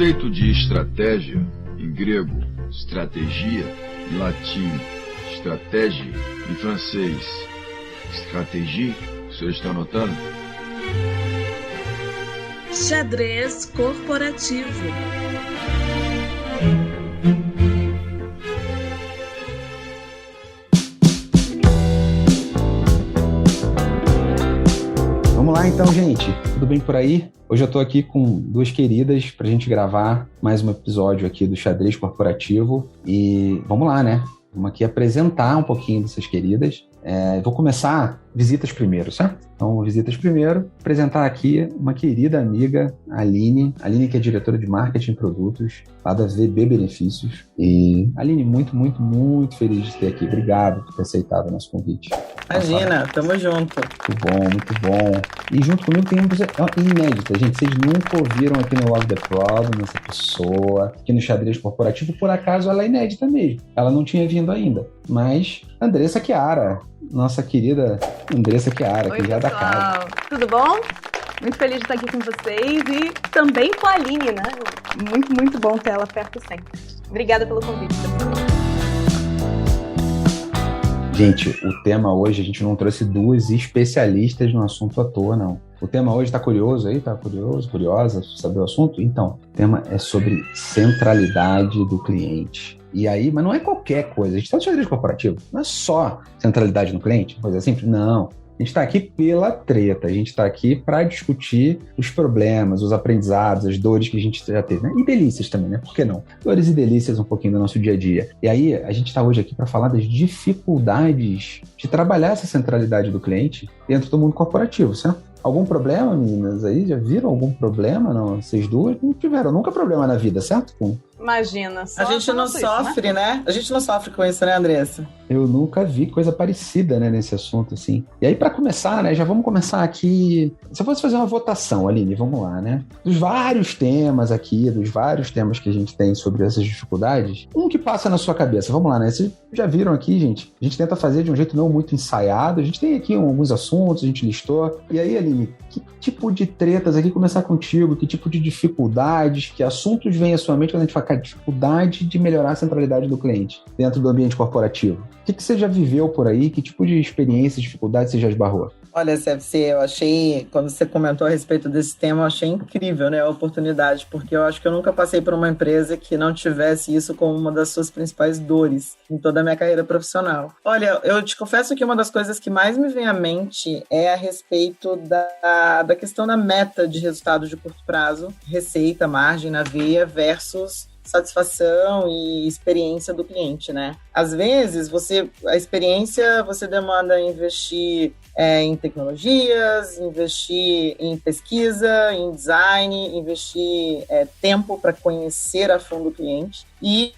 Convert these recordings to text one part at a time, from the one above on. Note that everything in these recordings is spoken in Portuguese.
conceito de estratégia, em grego, stratégia, em latim, stratégie, em francês, stratégie, o senhor está anotando? Xadrez corporativo. Vamos lá então, gente. Tudo bem por aí? Hoje eu tô aqui com duas queridas pra gente gravar mais um episódio aqui do Xadrez Corporativo. E vamos lá, né? Vamos aqui apresentar um pouquinho dessas queridas. Vou começar visitas primeiro, certo? Então, visitas primeiro. Apresentar aqui uma querida amiga, Aline. Aline, que é diretora de marketing e produtos lá da VB Benefícios. E, Aline, muito, muito, muito feliz de ter aqui. Obrigado por ter aceitado o nosso convite. Imagina, tamo junto. Muito bom, muito bom. E junto comigo tem uma coisa inédita, gente. Vocês nunca ouviram aqui no Love the Problem essa pessoa, aqui no Xadrez Corporativo. Por acaso, ela é inédita mesmo. Ela não tinha vindo ainda. Mas, Andressa Chiara, nossa querida Andressa Chiara, Oi, que já é da pessoal. casa. Tudo bom? Muito feliz de estar aqui com vocês e também com a Aline, né? Muito, muito bom ter ela perto sempre. Obrigada pelo convite. Gente, o tema hoje, a gente não trouxe duas especialistas no assunto à toa, não. O tema hoje tá curioso aí? Tá curioso, curiosa, saber o assunto? Então, o tema é sobre centralidade do cliente. E aí, mas não é qualquer coisa. A gente tá no xadrez corporativo. Não é só centralidade no cliente, coisa simples. Não. A gente está aqui pela treta, a gente está aqui para discutir os problemas, os aprendizados, as dores que a gente já teve, né? E delícias também, né? Por que não? Dores e delícias um pouquinho do nosso dia a dia. E aí, a gente está hoje aqui para falar das dificuldades de trabalhar essa centralidade do cliente dentro do mundo corporativo, certo? Algum problema, meninas? Aí já viram algum problema? Não? Vocês duas não tiveram nunca problema na vida, certo? Imagina, a gente não sofre, isso, né? A gente não sofre com isso, né, Andressa? Eu nunca vi coisa parecida, né, nesse assunto, assim. E aí, para começar, né, já vamos começar aqui... Se eu fosse fazer uma votação, Aline, vamos lá, né? Dos vários temas aqui, dos vários temas que a gente tem sobre essas dificuldades, um que passa na sua cabeça, vamos lá, né? Vocês já viram aqui, gente? A gente tenta fazer de um jeito não muito ensaiado, a gente tem aqui alguns assuntos, a gente listou. E aí, Aline, que tipo de tretas aqui, começar contigo, que tipo de dificuldades, que assuntos vêm à sua mente quando a gente fala, cara, dificuldade de melhorar a centralidade do cliente dentro do ambiente corporativo? O que você já viveu por aí? Que tipo de experiência, dificuldade você já esbarrou? Olha, CFC, eu achei, quando você comentou a respeito desse tema, eu achei incrível, né, a oportunidade, porque eu acho que eu nunca passei por uma empresa que não tivesse isso como uma das suas principais dores em toda a minha carreira profissional. Olha, eu te confesso que uma das coisas que mais me vem à mente é a respeito da questão da meta de resultados de curto prazo, receita, margem na veia versus satisfação e experiência do cliente, né? Às vezes, a experiência você demanda investir em tecnologias, investir em pesquisa, em design, investir tempo para conhecer a fundo o cliente e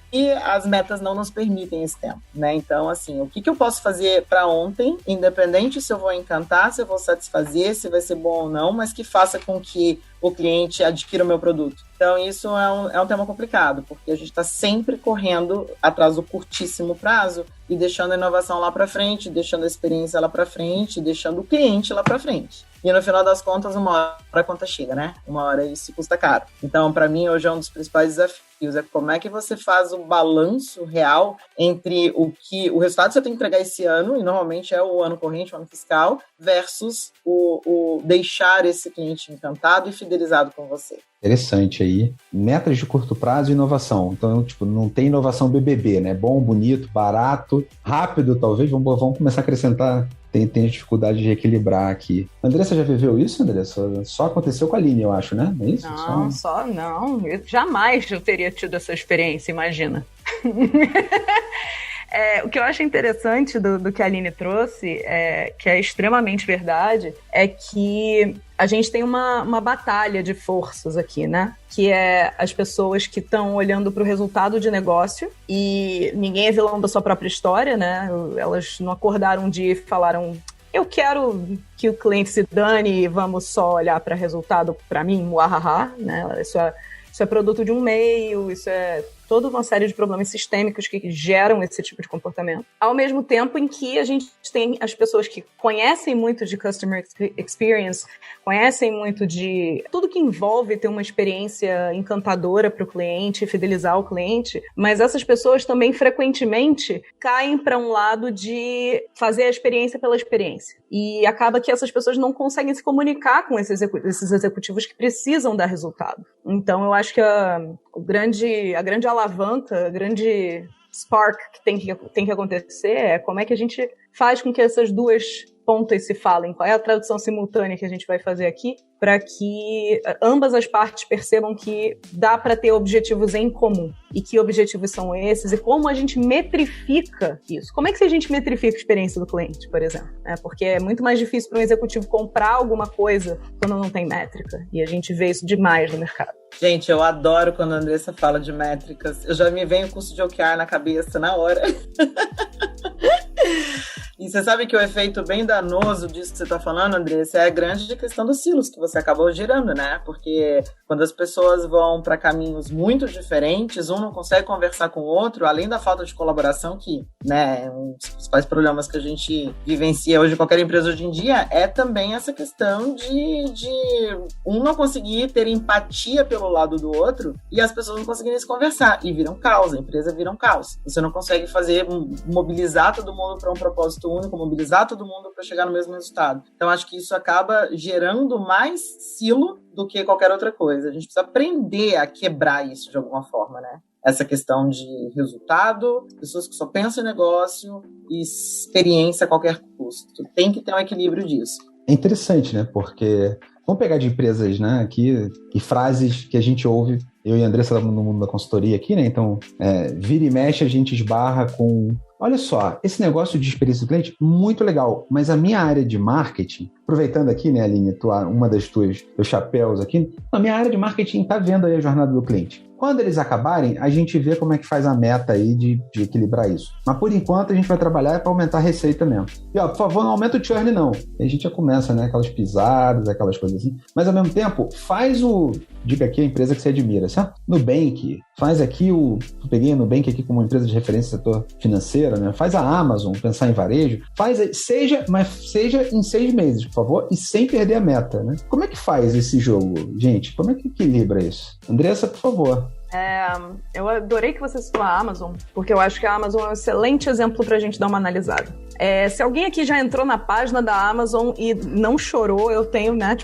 as metas não nos permitem esse tempo, né? Então, assim, o que eu posso fazer para ontem, independente se eu vou encantar, se eu vou satisfazer, se vai ser bom ou não, mas que faça com que o cliente adquira o meu produto. Então, isso é um tema complicado, porque a gente está sempre correndo atrás do curtíssimo prazo e deixando a inovação lá para frente, deixando a experiência lá para frente, deixando o cliente lá para frente. E no final das contas, uma hora a conta chega, né? Uma hora isso custa caro. Então, para mim, hoje é um dos principais desafios, é como é que você faz o balanço real entre o resultado que você tem que entregar esse ano, e normalmente é o ano corrente, o ano fiscal, versus o deixar esse cliente encantado e fidelizado com você. Interessante aí. Metas de curto prazo e inovação. Então, tipo, não tem inovação BBB, né? Bom, bonito, barato, rápido, talvez. Vamos começar a acrescentar. Tem dificuldade de equilibrar aqui. Andressa já viveu isso, Andressa? Só aconteceu com a Aline, eu acho, né? Não é isso? Não. Jamais eu teria tido essa experiência, imagina. O que eu acho interessante do que a Aline trouxe, que é extremamente verdade, é que a gente tem uma batalha de forças aqui, né? Que é as pessoas que estão olhando para o resultado de negócio e ninguém é vilão da sua própria história, né? Elas não acordaram um dia e falaram: eu quero que o cliente se dane e vamos só olhar para resultado para mim, muahaha, né? Isso é produto de um meio, isso é toda uma série de problemas sistêmicos que geram esse tipo de comportamento. Ao mesmo tempo em que a gente tem as pessoas que conhecem muito de customer experience, conhecem muito de tudo que envolve ter uma experiência encantadora para o cliente, fidelizar o cliente, mas essas pessoas também frequentemente caem para um lado de fazer a experiência pela experiência. E acaba que essas pessoas não conseguem se comunicar com esses executivos que precisam dar resultado. Então, eu acho que a grande alavanca, a grande spark que tem que acontecer é como é que a gente faz com que essas duas pontas se falem, qual é a tradução simultânea que a gente vai fazer aqui, para que ambas as partes percebam que dá para ter objetivos em comum. E que objetivos são esses e como a gente metrifica isso. Como é que a gente metrifica a experiência do cliente, por exemplo? Porque é muito mais difícil para um executivo comprar alguma coisa quando não tem métrica. E a gente vê isso demais no mercado. Gente, eu adoro quando a Andressa fala de métricas. Eu já me vem o curso de OKR na cabeça na hora. E você sabe que o efeito bem danoso disso que você está falando, Andressa, é a grande questão dos silos que você acabou girando, né? Porque quando as pessoas vão para caminhos muito diferentes, um não consegue conversar com o outro, além da falta de colaboração, que, né, é um dos principais problemas que a gente vivencia hoje em qualquer empresa hoje em dia, é também essa questão de um não conseguir ter empatia pelo lado do outro e as pessoas não conseguirem se conversar. E viram caos, a empresa vira um caos. Você não consegue mobilizar todo mundo para um propósito único, mobilizar todo mundo para chegar no mesmo resultado. Então, acho que isso acaba gerando mais silo do que qualquer outra coisa. A gente precisa aprender a quebrar isso de alguma forma, né? Essa questão de resultado, pessoas que só pensam em negócio e experiência a qualquer custo. Tem que ter um equilíbrio disso. É interessante, né? Porque vamos pegar de empresas, né, aqui, e frases que a gente ouve. Eu e a Andressa estamos no mundo da consultoria aqui, né? Então, vira e mexe, a gente esbarra com... Olha só, esse negócio de experiência do cliente, muito legal, mas a minha área de marketing, aproveitando aqui, né, Aline, uma das teus chapéus aqui, a minha área de marketing está vendo aí a jornada do cliente. Quando eles acabarem, a gente vê como é que faz a meta aí de equilibrar isso. Mas, por enquanto, a gente vai trabalhar para aumentar a receita mesmo. E, ó, por favor, não aumenta o churn, não. E a gente já começa, né, aquelas pisadas, aquelas coisas assim. Mas, ao mesmo tempo, faz diga aqui a empresa que você admira, certo? Nubank, faz aqui eu peguei a Nubank aqui como uma empresa de referência do setor financeiro, né? Faz a Amazon, pensar em varejo. Seja em 6 meses, por favor, e sem perder a meta, né? Como é que faz esse jogo, gente? Como é que equilibra isso? Andressa, por favor. Eu adorei que você citou a Amazon, porque eu acho que a Amazon é um excelente exemplo pra gente dar uma analisada. Se alguém aqui já entrou na página da Amazon e não chorou, eu tenho, né,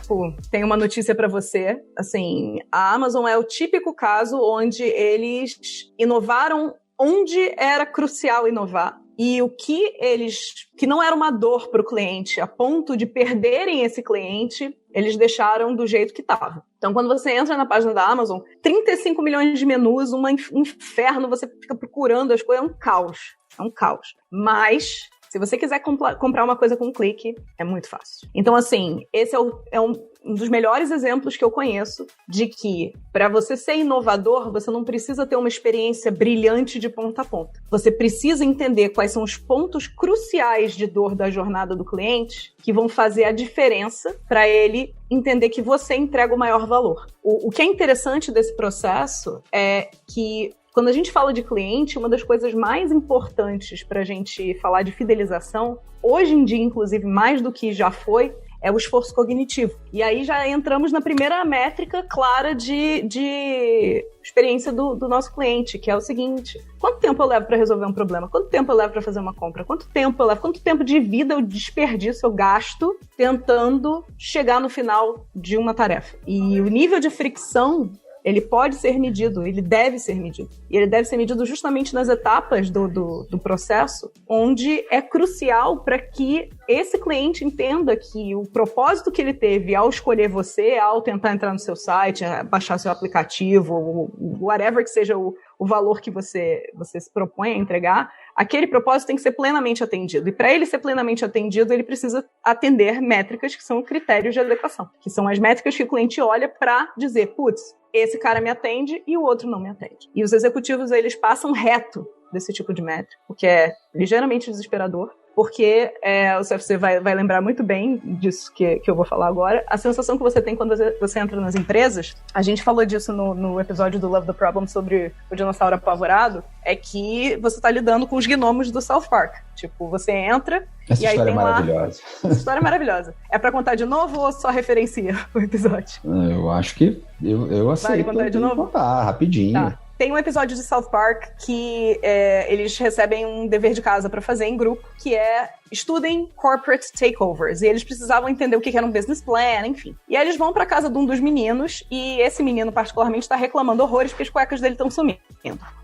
tenho uma notícia pra você. Assim, a Amazon é o típico caso onde eles inovaram onde era crucial inovar. E o que não era uma dor para o cliente, a ponto de perderem esse cliente, eles deixaram do jeito que estava. Então, quando você entra na página da Amazon, 35 milhões de menus, um inferno, você fica procurando as coisas, é um caos. É um caos. Mas, se você quiser comprar uma coisa com um clique, é muito fácil. Então, assim, esse é um dos melhores exemplos que eu conheço de que, para você ser inovador, você não precisa ter uma experiência brilhante de ponta a ponta. Você precisa entender quais são os pontos cruciais de dor da jornada do cliente que vão fazer a diferença para ele entender que você entrega o maior valor. O que é interessante desse processo é que, quando a gente fala de cliente, uma das coisas mais importantes para a gente falar de fidelização, hoje em dia, inclusive, mais do que já foi, é o esforço cognitivo. E aí já entramos na primeira métrica clara de experiência do nosso cliente, que é o seguinte: quanto tempo eu levo para resolver um problema? Quanto tempo eu levo para fazer uma compra? Quanto tempo de vida eu desperdício, eu gasto tentando chegar no final de uma tarefa? E o nível de fricção, ele pode ser medido, ele deve ser medido. E ele deve ser medido justamente nas etapas do processo, onde é crucial para que esse cliente entenda que o propósito que ele teve ao escolher você, ao tentar entrar no seu site, baixar seu aplicativo, whatever que seja o valor que você se propõe a entregar, aquele propósito tem que ser plenamente atendido. E para ele ser plenamente atendido, ele precisa atender métricas que são critérios de adequação, que são as métricas que o cliente olha para dizer, putz, esse cara me atende e o outro não me atende. E os executivos, eles passam reto desse tipo de métrica, o que é ligeiramente desesperador, porque o CFC vai lembrar muito bem disso que eu vou falar agora. A sensação que você tem quando você entra nas empresas, a gente falou disso no episódio do Love the Problem sobre o dinossauro apavorado, é que você tá lidando com os gnomos do South Park. Tipo, você entra Essa e aí história tem é maravilhosa. Essa história é maravilhosa. É pra contar de novo ou só referencia o episódio? Eu acho que eu aceito. Vale contar de novo? Contar, rapidinho. Tá. Tem um episódio de South Park que eles recebem um dever de casa pra fazer em grupo, que é estudem corporate takeovers. E eles precisavam entender o que era um business plan, enfim. E aí eles vão pra casa de um dos meninos, e esse menino particularmente tá reclamando horrores porque as cuecas dele estão sumindo.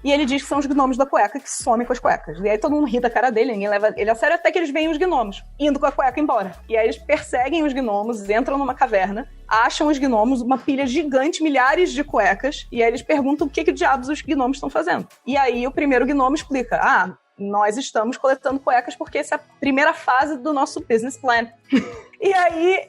E ele diz que são os gnomos da cueca que somem com as cuecas. E aí todo mundo ri da cara dele, ninguém leva ele a sério, até que eles veem os gnomos indo com a cueca embora. E aí eles perseguem os gnomos, entram numa caverna, acham os gnomos, uma pilha gigante, milhares de cuecas, e aí eles perguntam o que diabos os gnomos estão fazendo. E aí o primeiro gnomo explica, nós estamos coletando cuecas porque essa é a primeira fase do nosso business plan. E aí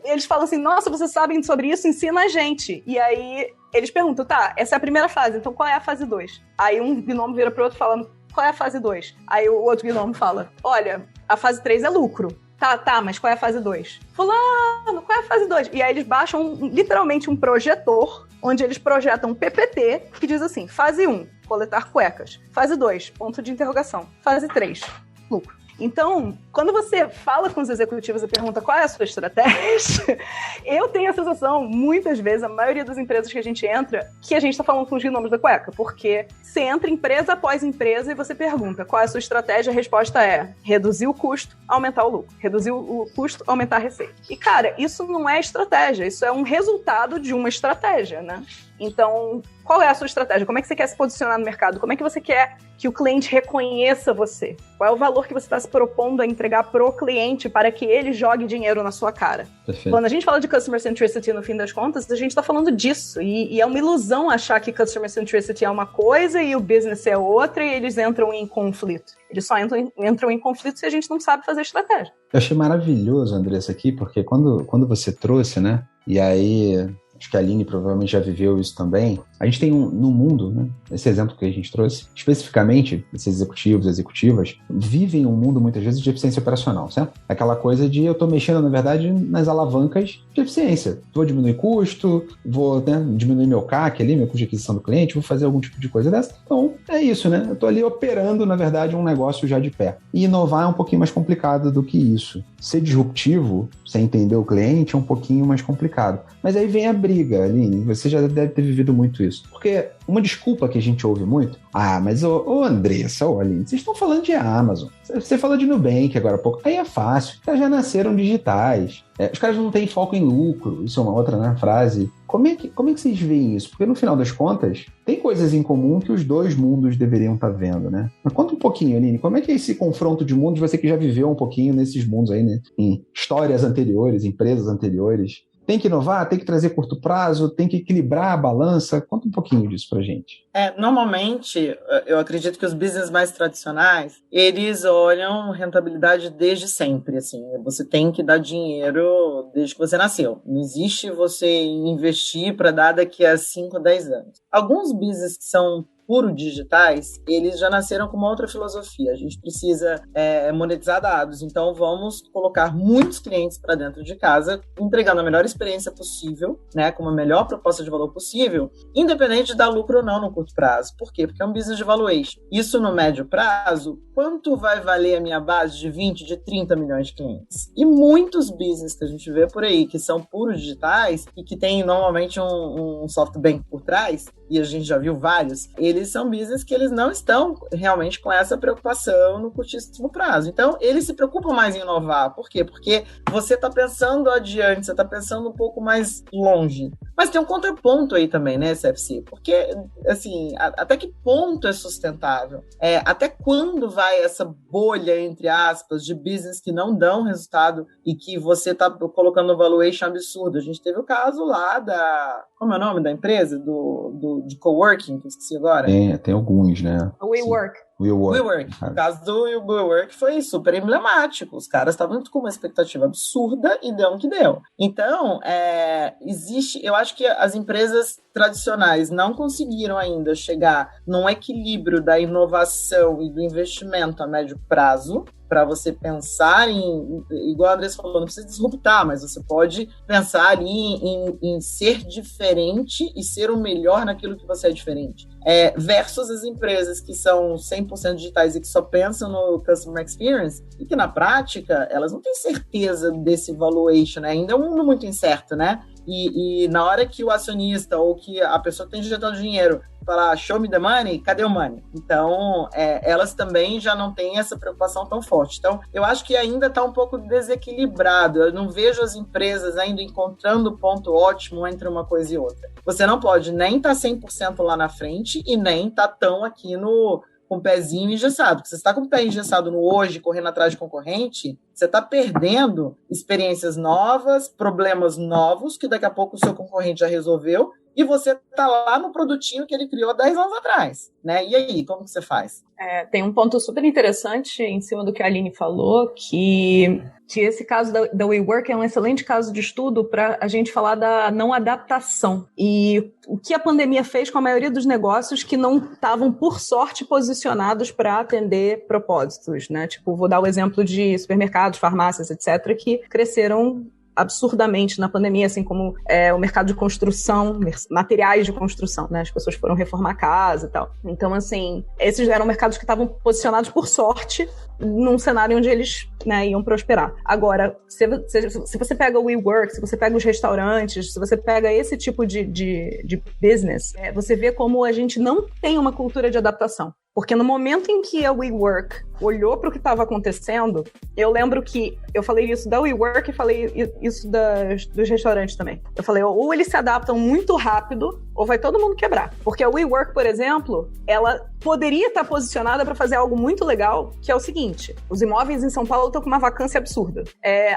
eles falam assim, nossa, vocês sabem sobre isso? Ensina a gente. E aí eles perguntam, tá, essa é a primeira fase, então qual é a fase 2? Aí um gnomo vira pro outro falando, qual é a fase 2? Aí o outro gnomo fala, olha, a fase 3 é lucro. Tá, mas qual é a fase 2? Fulano, qual é a fase 2? E aí eles baixam literalmente um projetor, onde eles projetam um PPT que diz assim, fase 1, coletar cuecas. Fase 2, ponto de interrogação. Fase 3, lucro. Então, quando você fala com os executivos e pergunta qual é a sua estratégia, eu tenho a sensação, muitas vezes, a maioria das empresas que a gente entra, que a gente está falando com os gnomos da cueca, porque você entra empresa após empresa e você pergunta qual é a sua estratégia, a resposta é reduzir o custo, aumentar o lucro. Reduzir o custo, aumentar a receita. E, cara, isso não é estratégia, isso é um resultado de uma estratégia, né? Então, qual é a sua estratégia? Como é que você quer se posicionar no mercado? Como é que você quer que o cliente reconheça você? Qual é o valor que você está se propondo a entregar pro cliente para que ele jogue dinheiro na sua cara? Perfeito. Quando a gente fala de Customer Centricity, no fim das contas, a gente está falando disso. E é uma ilusão achar que Customer Centricity é uma coisa e o business é outra e eles entram em conflito. Eles só entram em conflito se a gente não sabe fazer estratégia. Eu achei maravilhoso, Andressa, aqui, porque quando você trouxe, né, e aí... acho que a Aline provavelmente já viveu isso também. A gente tem no mundo, né, esse exemplo que a gente trouxe, especificamente, esses executivos e executivas, vivem um mundo, muitas vezes, de eficiência operacional, certo? Aquela coisa de eu estou mexendo, na verdade, nas alavancas de eficiência. Vou diminuir custo, vou diminuir meu CAC ali, meu custo de aquisição do cliente, vou fazer algum tipo de coisa dessa. Então, é isso, né? Eu estou ali operando, na verdade, um negócio já de pé. E inovar é um pouquinho mais complicado do que isso. Ser disruptivo, sem entender o cliente, é um pouquinho mais complicado. Mas aí vem a briga, Aline, você já deve ter vivido muito isso. Porque uma desculpa que a gente ouve muito, mas ô Andressa, Aline, vocês estão falando de Amazon, você fala de Nubank agora há pouco, aí é fácil, os caras já nasceram digitais, os caras não têm foco em lucro, isso é uma outra, né, frase. Como é que vocês veem isso? Porque no final das contas, tem coisas em comum que os dois mundos deveriam estar vendo, né? Mas conta um pouquinho, Aline, como é que é esse confronto de mundos, você que já viveu um pouquinho nesses mundos aí, né? Em histórias anteriores, empresas anteriores. Tem que inovar, tem que trazer curto prazo, tem que equilibrar a balança. Conta um pouquinho disso pra gente. Normalmente, eu acredito que os business mais tradicionais, eles olham rentabilidade desde sempre, assim. Você tem que dar dinheiro desde que você nasceu. Não existe você investir para dar daqui a 5 ou 10 anos. Alguns business que são puro digitais, eles já nasceram com uma outra filosofia. A gente precisa monetizar dados, então vamos colocar muitos clientes para dentro de casa, entregando a melhor experiência possível, né, com a melhor proposta de valor possível, independente de dar lucro ou não no curto prazo. Por quê? Porque é um business de valuation. Isso no médio prazo, quanto vai valer a minha base de 20, de 30 milhões de clientes? E muitos business que a gente vê por aí, que são puros digitais e que tem normalmente um SoftBank por trás, e a gente já viu vários, eles são business que eles não estão realmente com essa preocupação no curtíssimo prazo. Então, eles se preocupam mais em inovar. Por quê? Porque você está pensando adiante, você está pensando um pouco mais longe. Mas tem um contraponto aí também, né, CFC? Porque, assim, até que ponto é sustentável? Até quando vai essa bolha, entre aspas, de business que não dão resultado e que você está colocando um valuation absurdo? A gente teve o caso lá da... Como é o nome da empresa? De coworking, que eu esqueci agora. Tem alguns, né? O WeWork. WeWork. O caso do WeWork foi super emblemático. Os caras estavam com uma expectativa absurda e deu o que deu. Então, eu acho que as empresas tradicionais não conseguiram ainda chegar num equilíbrio da inovação e do investimento a médio prazo para você pensar igual a Andressa falou, não precisa disruptar, mas você pode pensar ali em ser diferente e ser o melhor naquilo que você é diferente. Versus as empresas que são 100% digitais e que só pensam no customer experience e que na prática elas não têm certeza desse valuation, né? Ainda é um mundo muito incerto, né? E na hora que o acionista ou que a pessoa que tem injetado dinheiro falar show me the money, cadê o money? Então, elas também já não têm essa preocupação tão forte. Então, eu acho que ainda está um pouco desequilibrado. Eu não vejo as empresas ainda encontrando o ponto ótimo entre uma coisa e outra. Você não pode nem estar 100% lá na frente e nem estar tão aqui com o pezinho engessado. Porque se você está com o pé engessado no hoje, correndo atrás de concorrente, você está perdendo experiências novas, problemas novos, que daqui a pouco o seu concorrente já resolveu, e você está lá no produtinho que ele criou há 10 anos atrás, né? E aí, como que você faz? Tem um ponto super interessante em cima do que a Aline falou, que esse caso da WeWork é um excelente caso de estudo para a gente falar da não adaptação. E o que a pandemia fez com a maioria dos negócios que não estavam, por sorte, posicionados para atender propósitos, né? Tipo, vou dar o exemplo de supermercados, farmácias, etc., que cresceram absurdamente na pandemia, assim como o mercado de construção, materiais de construção, né? As pessoas foram reformar a casa e tal. Então, assim, esses eram mercados que estavam posicionados por sorte num cenário onde eles, né, iam prosperar. Agora, se você pega o WeWork, se você pega os restaurantes, se você pega esse tipo de business, você vê como a gente não tem uma cultura de adaptação. Porque no momento em que a WeWork olhou para o que estava acontecendo, eu lembro que eu falei isso da WeWork e falei isso dos restaurantes também. Eu falei, ou eles se adaptam muito rápido, ou vai todo mundo quebrar. Porque a WeWork, por exemplo, ela poderia estar posicionada para fazer algo muito legal, que é o seguinte: os imóveis em São Paulo estão com uma vacância absurda.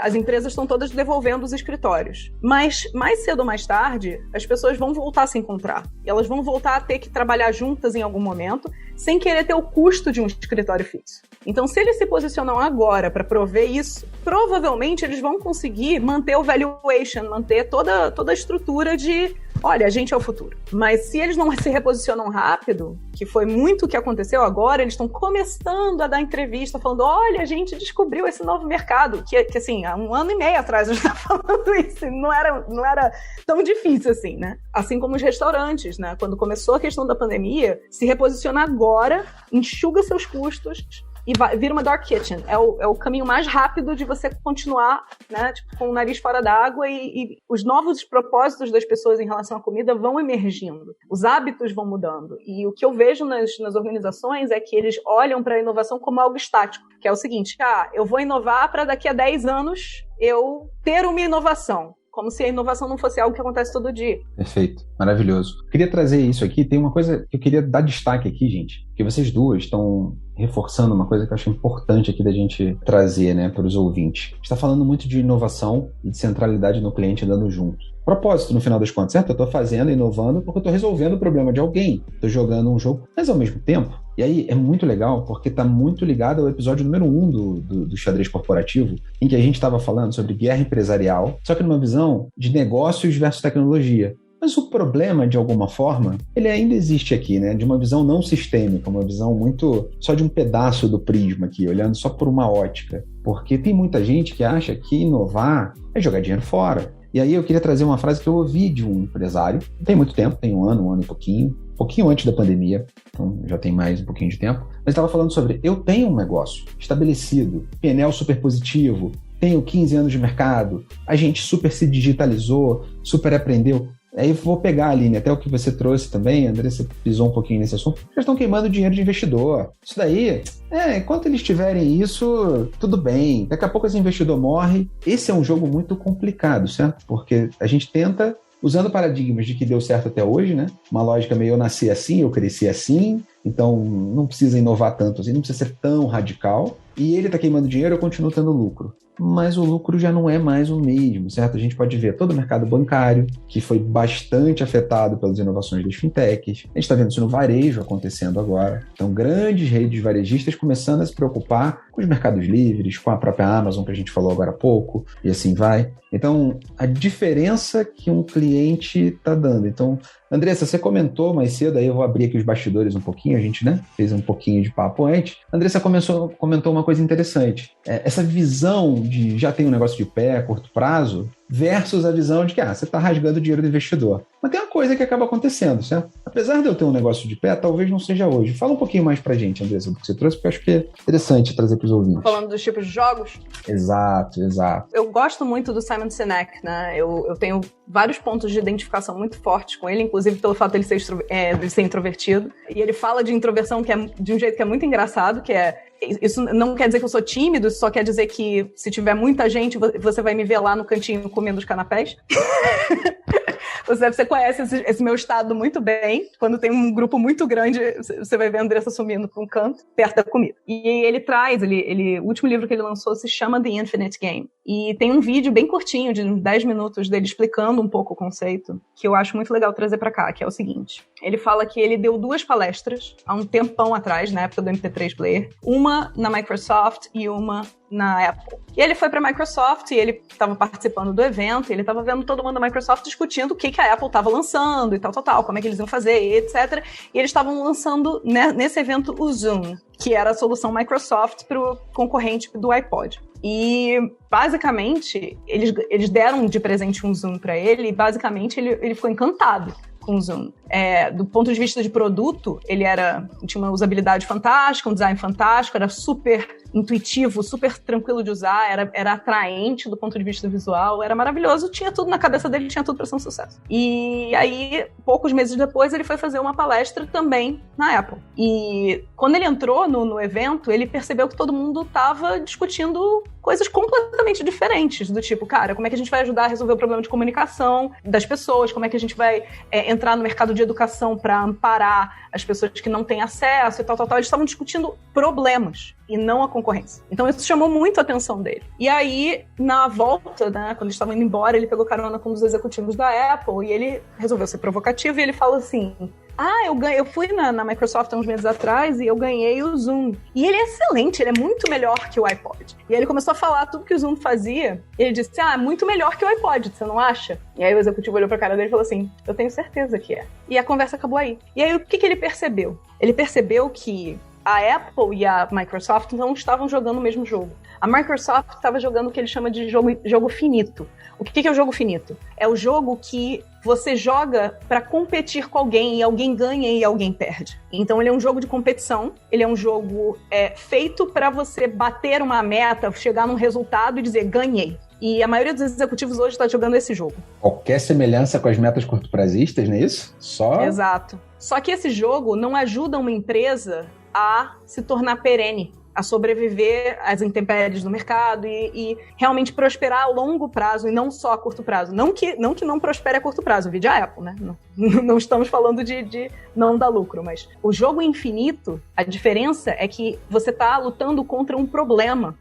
As empresas estão todas devolvendo os escritórios. Mas, mais cedo ou mais tarde, as pessoas vão voltar a se encontrar. E elas vão voltar a ter que trabalhar juntas em algum momento, sem querer ter o custo de um escritório fixo. Então, se eles se posicionam agora para prover isso, provavelmente eles vão conseguir manter o valuation, manter toda a estrutura de, olha, a gente é o futuro. Mas se eles não se reposicionam rápido, que foi muito o que aconteceu agora, eles estão começando a dar entrevista falando, olha, a gente descobriu esse novo mercado, que assim, há 1 ano e meio atrás eu estava falando isso, não era tão difícil assim, né? Assim como os restaurantes, né? Quando começou a questão da pandemia, se reposiciona agora, enxuga seus custos e vira uma dark kitchen. É o caminho mais rápido de você continuar, né, tipo, com o nariz fora d'água e os novos propósitos das pessoas em relação à comida vão emergindo. Os hábitos vão mudando. E o que eu vejo nas organizações é que eles olham para a inovação como algo estático, que é o seguinte, eu vou inovar para daqui a 10 anos eu ter uma inovação. Como se a inovação não fosse algo que acontece todo dia. Perfeito, maravilhoso. Queria trazer isso aqui, tem uma coisa que eu queria dar destaque aqui, gente, que vocês duas estão reforçando uma coisa que eu acho importante aqui da gente trazer, né, para os ouvintes. A gente está falando muito de inovação e de centralidade no cliente andando junto. Propósito, no final das contas, certo? Eu estou fazendo, inovando, porque eu estou resolvendo o problema de alguém. Estou jogando um jogo, mas ao mesmo tempo, e aí é muito legal, porque está muito ligado ao episódio número 1 do Xadrez Corporativo, em que a gente estava falando sobre guerra empresarial, só que numa visão de negócios versus tecnologia. Mas o problema, de alguma forma, ele ainda existe aqui, né? De uma visão não sistêmica, uma visão muito só de um pedaço do prisma aqui, olhando só por uma ótica. Porque tem muita gente que acha que inovar é jogar dinheiro fora. E aí eu queria trazer uma frase que eu ouvi de um empresário, tem muito tempo, tem um ano e pouquinho antes da pandemia, então já tem mais um pouquinho de tempo, mas estava falando sobre, eu tenho um negócio estabelecido, PNL super positivo, tenho 15 anos de mercado, a gente super se digitalizou, super aprendeu. Aí eu vou pegar, Aline, até o que você trouxe também, André, você pisou um pouquinho nesse assunto, já estão queimando dinheiro de investidor. Isso daí, enquanto eles tiverem isso, tudo bem. Daqui a pouco esse investidor morre. Esse é um jogo muito complicado, certo? Porque a gente tenta, usando paradigmas de que deu certo até hoje, né? Uma lógica meio eu nasci assim, eu cresci assim, então não precisa inovar tanto assim, não precisa ser tão radical. E ele está queimando dinheiro, eu continuo tendo lucro. Mas o lucro já não é mais o mesmo, certo? A gente pode ver todo o mercado bancário, que foi bastante afetado pelas inovações das fintechs. A gente está vendo isso no varejo acontecendo agora. Então, grandes redes varejistas começando a se preocupar com os mercados livres, com a própria Amazon, que a gente falou agora há pouco, e assim vai. Então, a diferença que um cliente está dando. Então, Andressa, você comentou mais cedo, aí eu vou abrir aqui os bastidores um pouquinho, a gente, né, fez um pouquinho de papo antes. Andressa comentou uma coisa interessante. Essa visão de já tem um negócio de pé, curto prazo, versus a visão de que você está rasgando o dinheiro do investidor. Mas tem uma coisa que acaba acontecendo, certo? Apesar de eu ter um negócio de pé, talvez não seja hoje. Fala um pouquinho mais pra gente, Andressa, do que você trouxe, porque eu acho que é interessante trazer para os ouvintes. Falando dos tipos de jogos? Exato. Eu gosto muito do Simon Sinek, né? Eu tenho vários pontos de identificação muito fortes com ele, inclusive pelo fato de ele ser introvertido. E ele fala de introversão de um jeito que é muito engraçado, que é... Isso não quer dizer que eu sou tímido, isso só quer dizer que se tiver muita gente, você vai me ver lá no cantinho comendo os canapés. Você conhece esse meu estado muito bem. Quando tem um grupo muito grande, você vai ver a Andressa sumindo para um canto, perto da comida. E ele traz, o último livro que ele lançou se chama The Infinite Game. E tem um vídeo bem curtinho, de 10 minutos, dele explicando um pouco o conceito, que eu acho muito legal trazer para cá, que é o seguinte. Ele fala que ele deu 2 palestras há um tempão atrás, na época do MP3 Player. Uma na Microsoft e uma na Apple. E ele foi para a Microsoft e ele estava participando do evento, e ele estava vendo todo mundo da Microsoft discutindo o que a Apple estava lançando e tal, como é que eles iam fazer, e etc. E eles estavam lançando, né, nesse evento, o Zoom, que era a solução Microsoft para o concorrente do iPod. E, basicamente, eles deram de presente um Zoom para ele, e, basicamente, ele ficou encantado com o Zoom. Do ponto de vista de produto, ele tinha uma usabilidade fantástica, um design fantástico, era super intuitivo, super tranquilo de usar, era atraente do ponto de vista visual, era maravilhoso, tinha tudo na cabeça dele, tinha tudo para ser um sucesso. E aí, poucos meses depois, ele foi fazer uma palestra também na Apple. E quando ele entrou no evento, ele percebeu que todo mundo estava discutindo coisas completamente diferentes, do tipo, cara, como é que a gente vai ajudar a resolver o problema de comunicação das pessoas, como é que a gente vai entrar no mercado de educação para amparar as pessoas que não têm acesso e tal. Eles estavam discutindo problemas e não a concorrência. Então isso chamou muito a atenção dele. E aí, na volta, né, quando eles estavam indo embora, ele pegou carona com um dos executivos da Apple e ele resolveu ser provocativo e ele fala assim: eu fui na Microsoft há uns meses atrás e eu ganhei o Zoom. E ele é excelente, ele é muito melhor que o iPod. E aí ele começou a falar tudo que o Zoom fazia. E ele disse, é muito melhor que o iPod, você não acha? E aí o executivo olhou pra cara dele e falou assim, eu tenho certeza que é. E a conversa acabou aí. E aí o que ele percebeu? Ele percebeu que a Apple e a Microsoft não estavam jogando o mesmo jogo. A Microsoft estava jogando o que ele chama de jogo finito. O que é o jogo finito? É o jogo que você joga para competir com alguém e alguém ganha e alguém perde. Então ele é um jogo de competição, ele é um jogo feito para você bater uma meta, chegar num resultado e dizer ganhei. E a maioria dos executivos hoje está jogando esse jogo. Qualquer semelhança com as metas curto-prazistas, não é isso? Exato. Só que esse jogo não ajuda uma empresa a se tornar perene, a sobreviver às intempéries do mercado e realmente prosperar a longo prazo e não só a curto prazo. Não que não prospere a curto prazo, vídeo a Apple, né? Não estamos falando de não dar lucro, mas o jogo infinito, a diferença é que você está lutando contra um problema,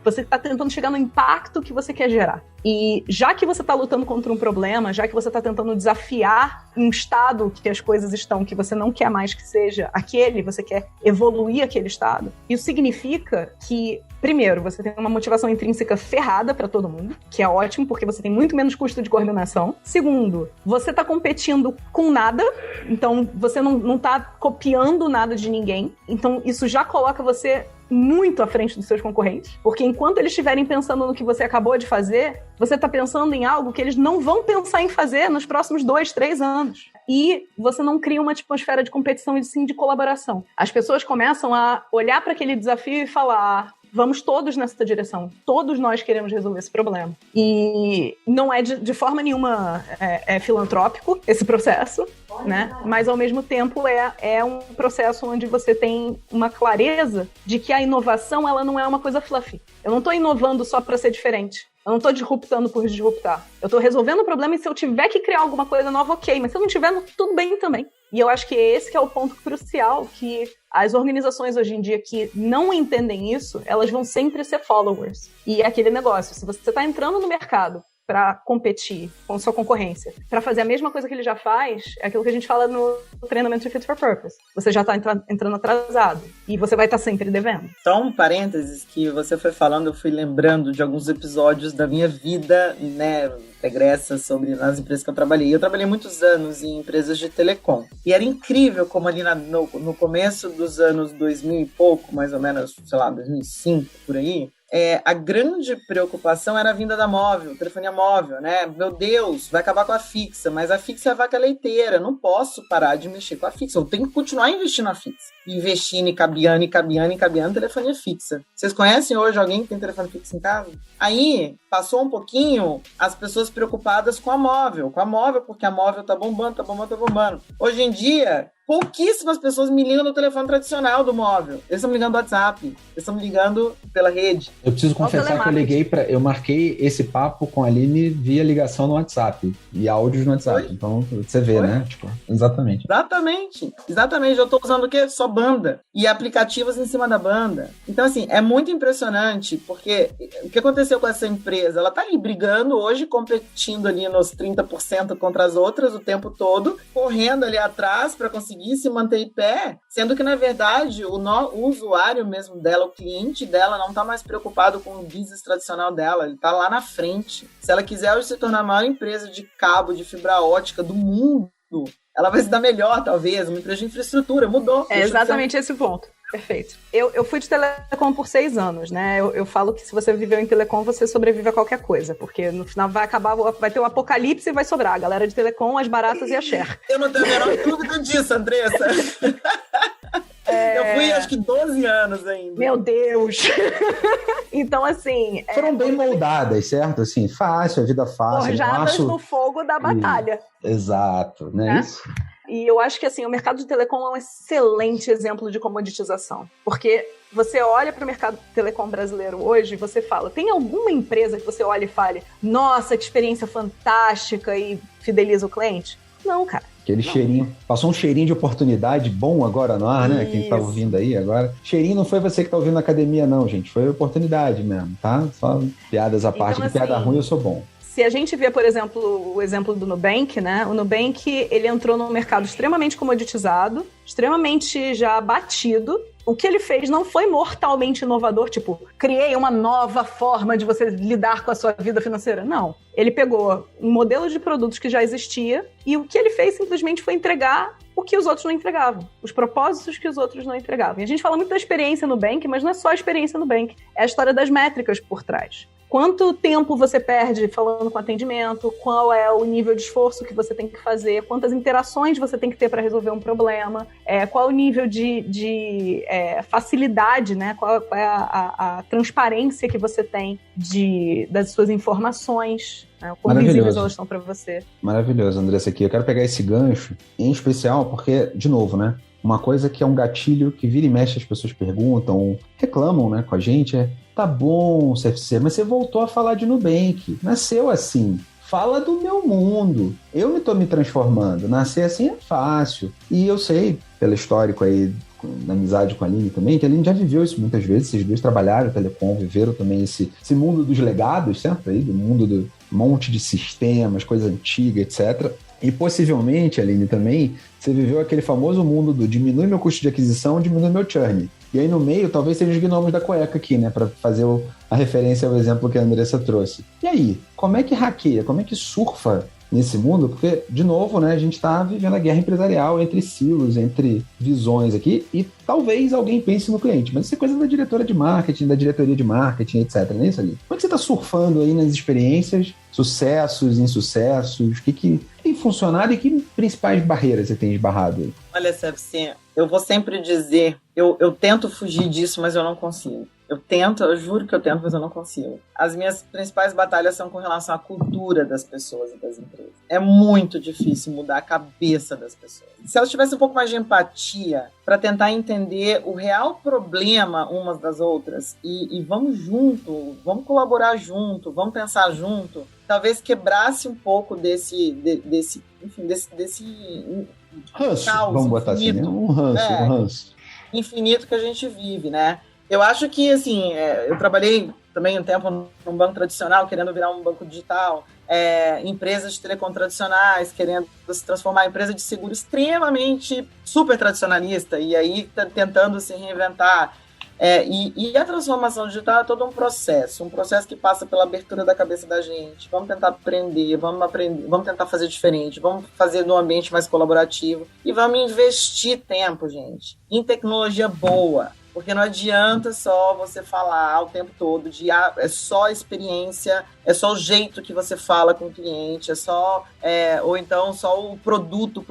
você está tentando chegar no impacto que você quer gerar. E já que você está lutando contra um problema, já que você está tentando desafiar um estado que as coisas estão, que você não quer mais que seja aquele, você quer evoluir aquele estado, isso significa que, primeiro, você tem uma motivação intrínseca ferrada para todo mundo, que é ótimo, porque você tem muito menos custo de coordenação. Segundo, você está competindo com nada, então você não está copiando nada de ninguém. Então isso já coloca você muito à frente dos seus concorrentes, porque enquanto eles estiverem pensando no que você acabou de fazer, você está pensando em algo que eles não vão pensar em fazer nos próximos 2, 3 anos. E você não cria uma atmosfera de competição e sim de colaboração. As pessoas começam a olhar para aquele desafio e falar, vamos todos nessa direção. Todos nós queremos resolver esse problema. E não é de forma nenhuma filantrópico esse processo, né? Mas ao mesmo tempo é um processo onde você tem uma clareza de que a inovação ela não é uma coisa fluffy. Eu não estou inovando só para ser diferente. Eu não estou disruptando por disruptar. Eu estou resolvendo o problema e se eu tiver que criar alguma coisa nova, ok. Mas se eu não tiver, tudo bem também. E eu acho que esse que é o ponto crucial, que as organizações hoje em dia que não entendem isso, elas vão sempre ser followers. E é aquele negócio, se você está entrando no mercado para competir com sua concorrência, para fazer a mesma coisa que ele já faz, é aquilo que a gente fala no treinamento de Fit for Purpose. Você já está entrando atrasado e você vai estar sempre devendo. Só um parênteses que você foi falando, eu fui lembrando de alguns episódios da minha vida, né, regressa sobre nas empresas que eu trabalhei. Eu trabalhei muitos anos em empresas de telecom. E era incrível como ali no começo dos anos 2000 e pouco, mais ou menos, sei lá, 2005, por aí, a grande preocupação era a vinda da móvel, telefonia móvel, né? Meu Deus, vai acabar com a fixa, mas a fixa é a vaca leiteira, não posso parar de mexer com a fixa, eu tenho que continuar investindo na fixa. Investindo e cabeando, telefonia fixa. Vocês conhecem hoje alguém que tem telefone fixo em casa? Aí, passou um pouquinho, as pessoas preocupadas com a móvel, porque a móvel tá bombando. Hoje em dia, pouquíssimas pessoas me ligam no telefone tradicional do móvel. Eles estão me ligando do WhatsApp, eles estão me ligando pela rede. Eu preciso confessar que eu marquei esse papo com a Aline via ligação no WhatsApp e áudios no WhatsApp. Então, você vê, né? Tipo, exatamente. Exatamente. Eu tô usando o quê? Só banda. E aplicativos em cima da banda. Então, assim, é muito impressionante, porque o que aconteceu com essa empresa? Ela tá ali brigando hoje, competindo ali nos 30% contra as outras o tempo todo, correndo ali atrás para conseguir se manter em pé, sendo que, na verdade, o usuário mesmo dela, o cliente dela, não tá mais preocupado com o business tradicional dela, ele tá lá na frente. Se ela quiser hoje se tornar a maior empresa de cabo, de fibra ótica do mundo, ela vai se dar melhor, talvez, uma empresa de infraestrutura, mudou. É exatamente esse ponto. Perfeito. Eu fui de telecom por 6 anos, né? Eu falo que se você viveu em telecom, você sobrevive a qualquer coisa, porque no final vai ter o apocalipse e vai sobrar a galera de telecom, as baratas e a share. Eu não tenho a menor dúvida disso, Andressa. Eu fui, acho que 12 anos ainda. Meu Deus! Então, assim... Foram bem moldadas, certo? Assim, fácil, a vida fácil. Forjadas no fogo da batalha. Exato, não é isso? E eu acho que, assim, o mercado de telecom é um excelente exemplo de comoditização. Porque você olha para o mercado telecom brasileiro hoje e você fala, tem alguma empresa que você olha e fale, nossa, que experiência fantástica e fideliza o cliente? Não, cara. Aquele cheirinho. Passou um cheirinho de oportunidade bom agora no ar, né? Quem tá ouvindo aí agora. Cheirinho não foi você que tá ouvindo na academia, não, gente. Foi oportunidade mesmo, tá? Só piadas à parte, então, de piada ruim eu sou bom. Se a gente vê, por exemplo, o exemplo do Nubank, né? O Nubank, ele entrou num mercado extremamente comoditizado, extremamente já batido. O que ele fez não foi mortalmente inovador, tipo, criei uma nova forma de você lidar com a sua vida financeira. Não. Ele pegou um modelo de produtos que já existia e o que ele fez simplesmente foi entregar o que os outros não entregavam, os propósitos que os outros não entregavam. E a gente fala muito da experiência no Nubank, mas não é só a experiência no Nubank, é a história das métricas por trás. Quanto tempo você perde falando com atendimento, qual é o nível de esforço que você tem que fazer, quantas interações você tem que ter para resolver um problema, qual é o nível de facilidade, né? Qual é a transparência que você tem das suas informações, né? Quão visíveis elas estão para você. Maravilhoso, Andressa, aqui. Eu quero pegar esse gancho, em especial porque, de novo, né? Uma coisa que é um gatilho que vira e mexe, as pessoas perguntam, reclamam, né, com a gente, tá bom, CFC, mas você voltou a falar de Nubank, nasceu assim, fala do meu mundo, eu tô me transformando, nascer assim é fácil, e eu sei, pelo histórico aí, na amizade com a Aline também, que a Aline já viveu isso muitas vezes, esses dois trabalharam telecom, viveram também esse mundo dos legados, certo? Aí, do mundo do monte de sistemas, coisa antiga, etc., e possivelmente, Aline, também, você viveu aquele famoso mundo do diminui meu custo de aquisição, diminui meu churn. E aí no meio, talvez sejam os gnomos da cueca aqui, né? Para fazer a referência ao exemplo que a Andressa trouxe. E aí, como é que hackeia? Como é que surfa nesse mundo? Porque, de novo, né? A gente está vivendo a guerra empresarial entre silos, entre visões aqui. E talvez alguém pense no cliente. Mas isso é coisa da diretora de marketing, da diretoria de marketing, etc. Não é isso, ali? Como é que você está surfando aí nas experiências, sucessos, insucessos? O que tem funcionado e que principais barreiras você tem esbarrado aí? Olha, CFC, eu vou sempre dizer, eu tento fugir disso, mas eu não consigo. Eu juro que eu tento, mas eu não consigo. As minhas principais batalhas são com relação à cultura das pessoas e das empresas. É muito difícil mudar a cabeça das pessoas. Se elas tivessem um pouco mais de empatia para tentar entender o real problema umas das outras e vamos junto, vamos colaborar junto, vamos pensar junto, talvez quebrasse um pouco desse ranço, caos, vamos botar infinito, assim, né? Um ranço. Infinito que a gente vive, né? Eu acho que, assim, eu trabalhei também um tempo num banco tradicional, querendo virar um banco digital, empresas de telecom tradicionais, querendo se transformar em empresa de seguro extremamente super tradicionalista, e aí tentando se reinventar. E a transformação digital é todo um processo que passa pela abertura da cabeça da gente. Vamos tentar aprender, vamos tentar fazer diferente, vamos fazer num ambiente mais colaborativo e vamos investir tempo, gente, em tecnologia boa. Porque não adianta só você falar o tempo todo de é só experiência, é só o jeito que você fala com o cliente, ou então só o produto,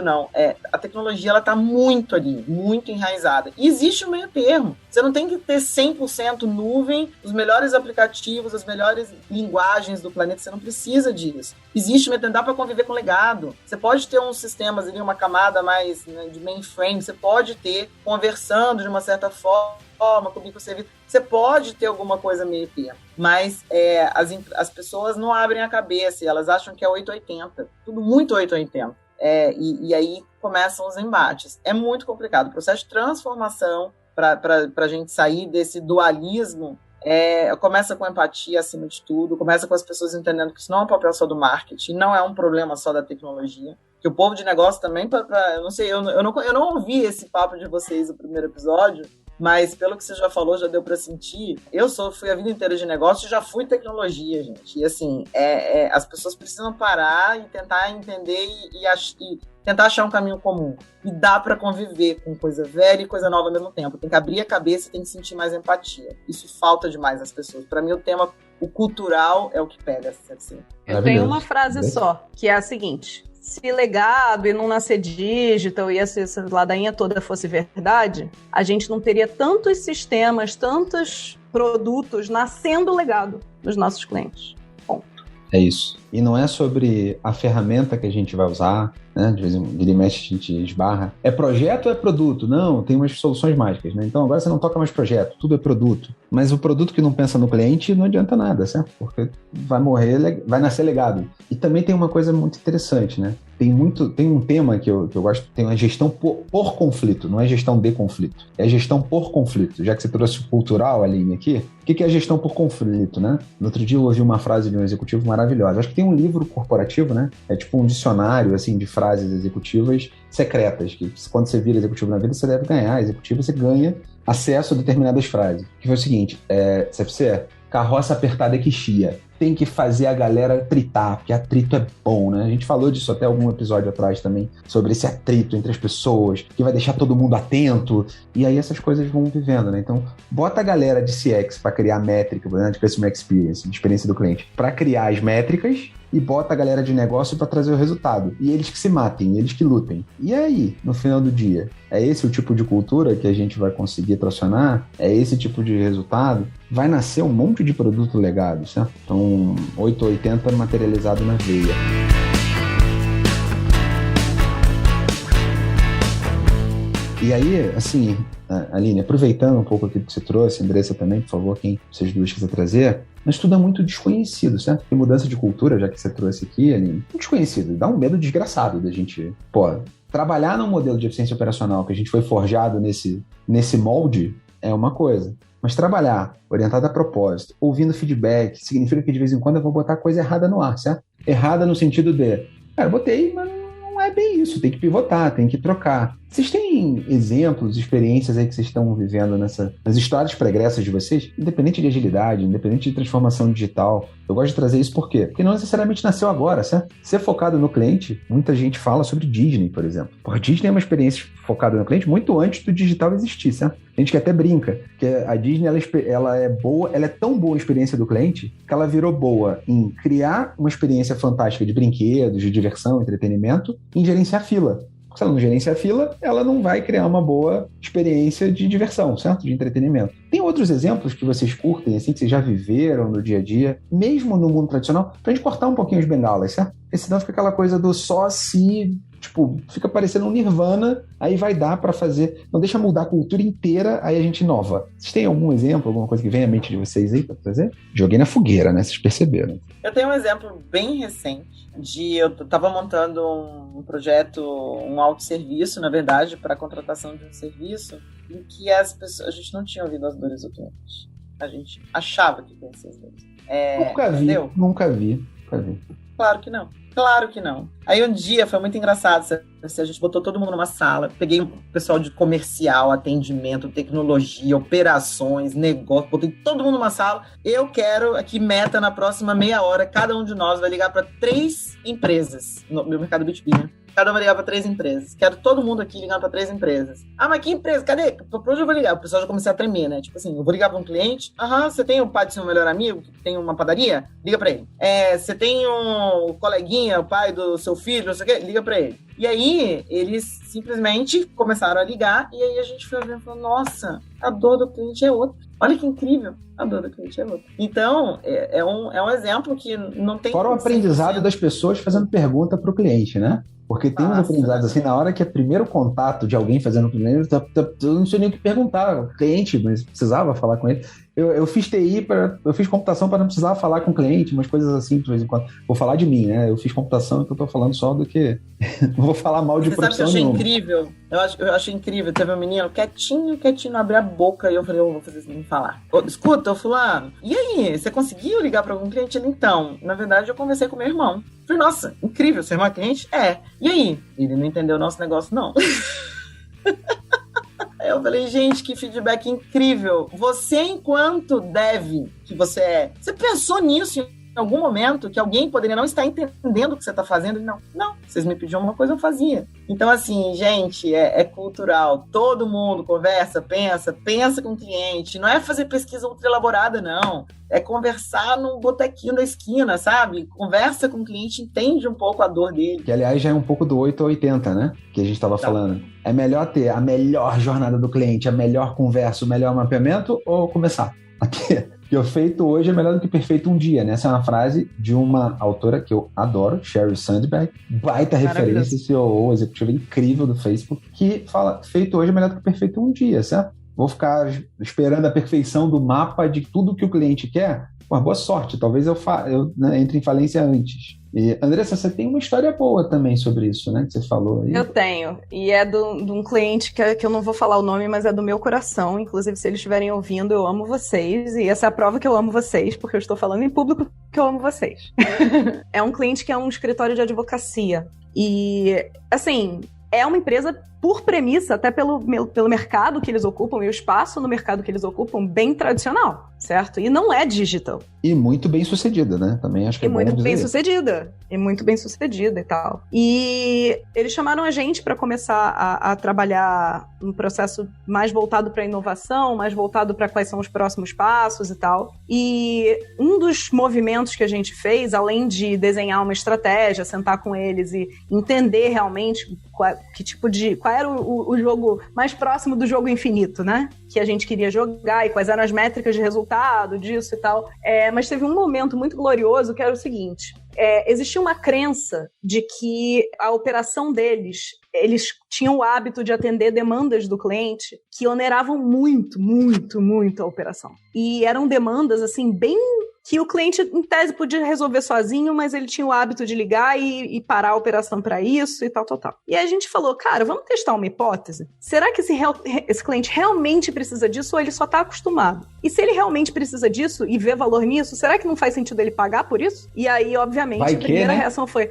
não. A tecnologia, ela tá muito ali, muito enraizada. E existe um meio termo. Você não tem que ter 100% nuvem, os melhores aplicativos, as melhores linguagens do planeta, você não precisa disso. Existe um meio termo, dá para conviver com legado. Você pode ter uns sistemas ali, uma camada mais, né, de mainframe, você pode ter conversando de uma certa forma com o microserviço, você pode ter alguma coisa meio termo, mas as pessoas não abrem a cabeça e elas acham que é 880, tudo muito 880. E aí começam os embates. É muito complicado. O processo de transformação para a gente sair desse dualismo começa com empatia acima de tudo, começa com as pessoas entendendo que isso não é um papel só do marketing, não é um problema só da tecnologia, que o povo de negócio também, eu não sei, eu não ouvi esse papo de vocês no primeiro episódio, mas pelo que você já falou, já deu para sentir. Fui a vida inteira de negócio e já fui tecnologia, gente. E assim, as pessoas precisam parar e tentar entender e tentar achar um caminho comum. E dá para conviver com coisa velha e coisa nova ao mesmo tempo. Tem que abrir a cabeça e tem que sentir mais empatia. Isso falta demais às pessoas. Para mim, o cultural é o que pega, assim. Eu tenho uma frase só, que é a seguinte: se legado e não nascer digital e essa ladainha toda fosse verdade, a gente não teria tantos sistemas, tantos produtos nascendo legado nos nossos clientes. Ponto. É isso. E não é sobre a ferramenta que a gente vai usar, né? De vez em quando mexe, a gente esbarra. É projeto ou é produto? Não, tem umas soluções mágicas, né? Então agora você não toca mais projeto, tudo é produto. Mas o produto que não pensa no cliente não adianta nada, certo? Porque vai morrer, vai nascer legado. E também tem uma coisa muito interessante, né? Tem um tema que eu gosto, tem uma gestão por conflito, não é gestão de conflito, é gestão por conflito. Já que você trouxe o cultural, Aline, aqui, o que é gestão por conflito, né? No outro dia eu ouvi uma frase de um executivo maravilhosa. Acho que tem um livro corporativo, né? É tipo um dicionário, assim, de frases executivas secretas, que quando você vira executivo na vida, você deve ganhar. Executivo, você ganha acesso a determinadas frases. Que foi o seguinte, CFC, carroça apertada é que chia. Tem que fazer a galera tritar, porque atrito é bom, né? A gente falou disso até algum episódio atrás também, sobre esse atrito entre as pessoas, que vai deixar todo mundo atento, e aí essas coisas vão vivendo, né? Então, bota a galera de CX para criar métrica, né, de Customer Experience, de experiência do cliente, para criar as métricas, e bota a galera de negócio para trazer o resultado. E eles que se matem, eles que lutem. E aí, no final do dia, é esse o tipo de cultura que a gente vai conseguir tracionar? É esse tipo de resultado? Vai nascer um monte de produto legado, certo? Então, 880 materializado na veia. E aí, assim, Aline, aproveitando um pouco aquilo que você trouxe, Andressa também, por favor, quem vocês duas quiser trazer, mas tudo é muito desconhecido, certo? Tem mudança de cultura, já que você trouxe aqui, Aline, muito desconhecido, dá um medo desgraçado da gente, trabalhar num modelo de eficiência operacional que a gente foi forjado nesse molde é uma coisa, mas trabalhar orientado a propósito, ouvindo feedback, significa que de vez em quando eu vou botar coisa errada no ar, certo? Errada no sentido de, eu botei, mas não é bem isso, tem que pivotar, tem que trocar. Vocês têm exemplos, experiências aí que vocês estão vivendo nas histórias pregressas de vocês? Independente de agilidade, independente de transformação digital. Eu gosto de trazer isso por quê? Porque não necessariamente nasceu agora, certo? Ser focado no cliente, muita gente fala sobre Disney, por exemplo. A Disney é uma experiência focada no cliente muito antes do digital existir, certo? A gente que até brinca, que a Disney ela é boa, ela é tão boa a experiência do cliente que ela virou boa em criar uma experiência fantástica de brinquedos, de diversão, entretenimento, em gerenciar fila. Se ela não gerencia a fila, ela não vai criar uma boa experiência de diversão, certo? De entretenimento. Tem outros exemplos que vocês curtem, assim, que vocês já viveram no dia a dia, mesmo no mundo tradicional, pra gente cortar um pouquinho as bengalas, certo? Porque senão fica aquela coisa do só se... fica parecendo um nirvana, aí vai dar pra fazer... Não deixa mudar a cultura inteira, aí a gente inova. Vocês têm algum exemplo, alguma coisa que vem à mente de vocês aí pra fazer? Joguei na fogueira, né? Vocês perceberam. Eu tenho um exemplo bem recente eu estava montando um projeto, um autosserviço, na verdade, para a contratação de um serviço em que as pessoas, a gente não tinha ouvido as dores do cliente. A gente achava que conhecia os números. Nunca vi. Claro que não. Aí um dia foi muito engraçado. A gente botou todo mundo numa sala, peguei o pessoal de comercial, atendimento, tecnologia, operações, negócio, botei todo mundo numa sala. Eu quero aqui meta na próxima meia hora, cada um de nós vai ligar para 3 empresas no meu mercado B2B, né? Cada um vai ligar para 3 empresas. Quero todo mundo aqui ligando para 3 empresas. Ah, mas que empresa? Cadê? Pra onde eu vou ligar? O pessoal já começou a tremer, né? Tipo assim, eu vou ligar para um cliente. Você tem o pai do seu melhor amigo que tem uma padaria? Liga para ele. Você tem um coleguinha, o pai do seu filho, não sei o quê? Liga para ele. E aí, eles simplesmente começaram a ligar, e aí a gente foi vendo e falou, nossa, a dor do cliente é outra. Olha que incrível, a dor do cliente é outra. Então, é um exemplo que não tem... Fora o aprendizado das pessoas fazendo pergunta para o cliente, né? Porque tem uns aprendizados assim, na hora que é primeiro contato de alguém fazendo primeiro, eu não sei nem o que perguntar, o cliente, mas precisava falar com ele. Eu fiz TI, eu fiz computação para não precisar falar com o cliente, umas coisas assim, de vez em quando. Vou falar de mim, né? Eu fiz computação, então eu tô falando só do que... Não vou falar mal de profissão nenhuma. Você sabe que eu achei incrível? Eu achei incrível. Teve um menino quietinho, abrir a boca, e eu falei, eu vou fazer isso me falar. Escuta, fulano, e aí? Você conseguiu ligar para algum cliente? Ele, então, na verdade, eu conversei com meu irmão. Eu falei, nossa, incrível, seu irmão é cliente? E aí? Ele não entendeu o nosso negócio, não. Eu falei, gente, que feedback incrível. Você, enquanto dev que você é, você pensou nisso em algum momento, que alguém poderia não estar entendendo o que você está fazendo? Não, vocês me pediam uma coisa, eu fazia. Então, assim, gente, é cultural. Todo mundo conversa, pensa com o cliente. Não é fazer pesquisa ultra elaborada, não. É conversar num botequinho da esquina, sabe? Conversa com o cliente, entende um pouco a dor dele. Que, aliás, já é um pouco do 8 a 80, né? Que a gente estava falando. É melhor ter a melhor jornada do cliente, a melhor conversa, o melhor mapeamento, ou começar? Aqui, que o feito hoje é melhor do que perfeito um dia, né? Essa é uma frase de uma autora que eu adoro, Sheryl Sandberg, baita referência, CEO, executiva incrível do Facebook, que fala, feito hoje é melhor do que perfeito um dia, certo? Vou ficar esperando a perfeição do mapa de tudo que o cliente quer? Pô, boa sorte, talvez eu entre em falência antes. E, Andressa, você tem uma história boa também sobre isso, né? Que você falou aí. Eu tenho. E é de um cliente que eu não vou falar o nome, mas é do meu coração. Inclusive, se eles estiverem ouvindo, eu amo vocês. E essa é a prova que eu amo vocês, porque eu estou falando em público que eu amo vocês. É um cliente que é um escritório de advocacia. E, assim, é uma empresa, por premissa, até pelo mercado que eles ocupam e o espaço no mercado que eles ocupam, bem tradicional, certo? E não é digital. E muito bem sucedida, né? Também acho que é bom dizer. E muito bem sucedida e tal. E eles chamaram a gente para começar a trabalhar um processo mais voltado para inovação, mais voltado para quais são os próximos passos e tal. E um dos movimentos que a gente fez, além de desenhar uma estratégia, sentar com eles e entender realmente qual era o jogo mais próximo do jogo infinito, né? Que a gente queria jogar e quais eram as métricas de resultado disso e tal. Mas teve um momento muito glorioso que era o seguinte: existia uma crença de que a operação deles, eles tinham o hábito de atender demandas do cliente que oneravam muito, muito, muito a operação. E eram demandas, assim, bem... que o cliente, em tese, podia resolver sozinho, mas ele tinha o hábito de ligar e parar a operação para isso e tal. E aí a gente falou, cara, vamos testar uma hipótese? Será que esse cliente realmente precisa disso ou ele só está acostumado? E se ele realmente precisa disso e vê valor nisso, será que não faz sentido ele pagar por isso? E aí, obviamente, a primeira reação foi,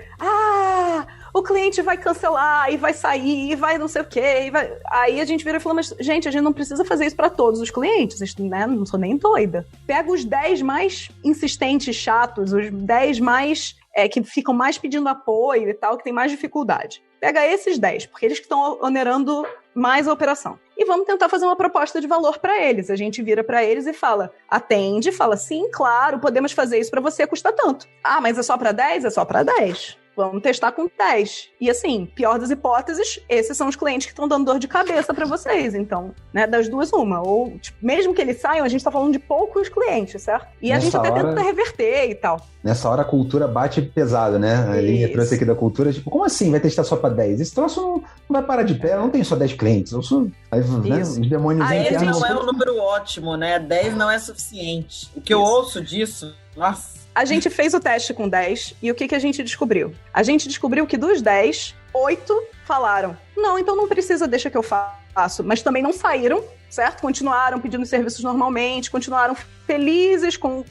o cliente vai cancelar e vai sair e vai não sei o quê. Aí a gente virou e falou, mas gente, a gente não precisa fazer isso para todos os clientes, né? Não sou nem doida. Pega os 10 mais insistentes, chatos, os 10 mais que ficam mais pedindo apoio e tal, que tem mais dificuldade. Pega esses 10, porque eles que estão onerando mais a operação. E vamos tentar fazer uma proposta de valor para eles. A gente vira para eles e fala, atende, fala, sim, claro, podemos fazer isso para você, custa tanto. Ah, mas é só para 10? É só para 10. Vamos testar com 10. E assim, pior das hipóteses, esses são os clientes que estão dando dor de cabeça para vocês. Então, né, das duas, uma. Ou, tipo, mesmo que eles saiam, a gente tá falando de poucos clientes, certo? E a gente até tenta reverter e tal. Nessa hora a cultura bate pesado, né? A linha trouxe aqui da cultura, tipo, como assim vai testar só para 10? Esse troço não vai parar de pé, eu não tenho só 10 clientes. Eu sou... Aí, né, os demônios internos... não é um número ótimo, né? 10 não é suficiente. O que eu ouço disso, nossa... A gente fez o teste com 10 e o que a gente descobriu? A gente descobriu que dos 10, 8 falaram, não, então não precisa, deixa que eu faço. espaço, mas também não saíram, certo? Continuaram pedindo serviços normalmente, continuaram felizes com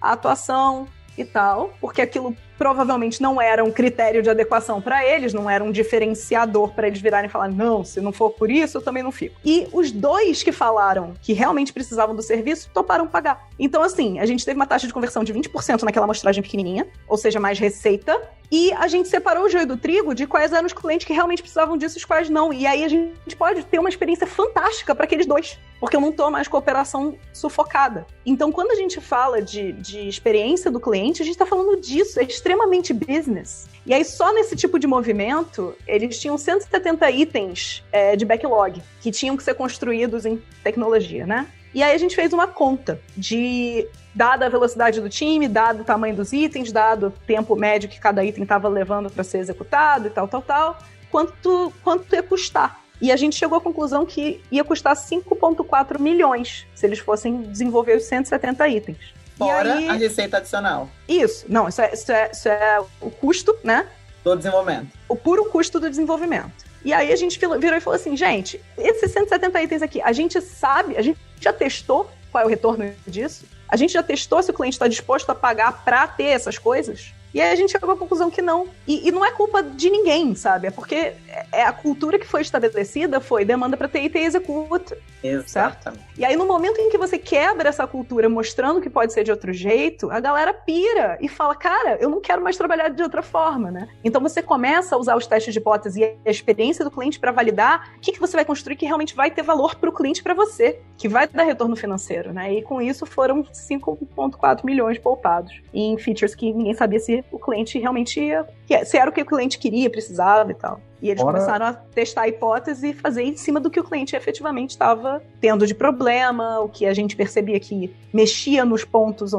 a atuação e tal, porque aquilo provavelmente não era um critério de adequação para eles, não era um diferenciador para eles virarem e falar, não, se não for por isso, eu também não fico. E os 2 que falaram que realmente precisavam do serviço, toparam pagar. Então, assim, a gente teve uma taxa de conversão de 20% naquela amostragem pequenininha, ou seja, mais receita, e a gente separou o joio do trigo de quais eram os clientes que realmente precisavam disso e os quais não. E aí a gente pode ter uma experiência fantástica para aqueles 2, porque eu não tô mais com a operação sufocada. Então, quando a gente fala de experiência do cliente, a gente tá falando disso, é extremamente business. E aí, só nesse tipo de movimento, eles tinham 170 itens de backlog, que tinham que ser construídos em tecnologia, né? E aí a gente fez uma conta dada a velocidade do time, dado o tamanho dos itens, dado o tempo médio que cada item estava levando para ser executado e tal, quanto ia custar. E a gente chegou à conclusão que ia custar 5,4 milhões se eles fossem desenvolver os 170 itens. Fora a receita adicional. Isso. Não, isso é o custo, né? Do desenvolvimento. O puro custo do desenvolvimento. E aí a gente virou e falou assim, gente, esses 170 itens aqui, a gente já testou qual é o retorno disso? A gente já testou se o cliente está disposto a pagar para ter essas coisas? E aí a gente chegou à conclusão que não. E não é culpa de ninguém, sabe? É porque a cultura que foi estabelecida foi demanda para TI e executa. Exatamente. Certo? E aí no momento em que você quebra essa cultura mostrando que pode ser de outro jeito, a galera pira e fala, cara, eu não quero mais trabalhar de outra forma, né? Então você começa a usar os testes de hipótese e a experiência do cliente para validar o que você vai construir que realmente vai ter valor para o cliente, para você, que vai dar retorno financeiro, né? E com isso foram 5,4 milhões poupados em features que ninguém sabia se o cliente realmente se era o que o cliente queria, precisava e tal. E eles começaram a testar a hipótese e fazer em cima do que o cliente efetivamente estava tendo de problema, o que a gente percebia que mexia nos pontos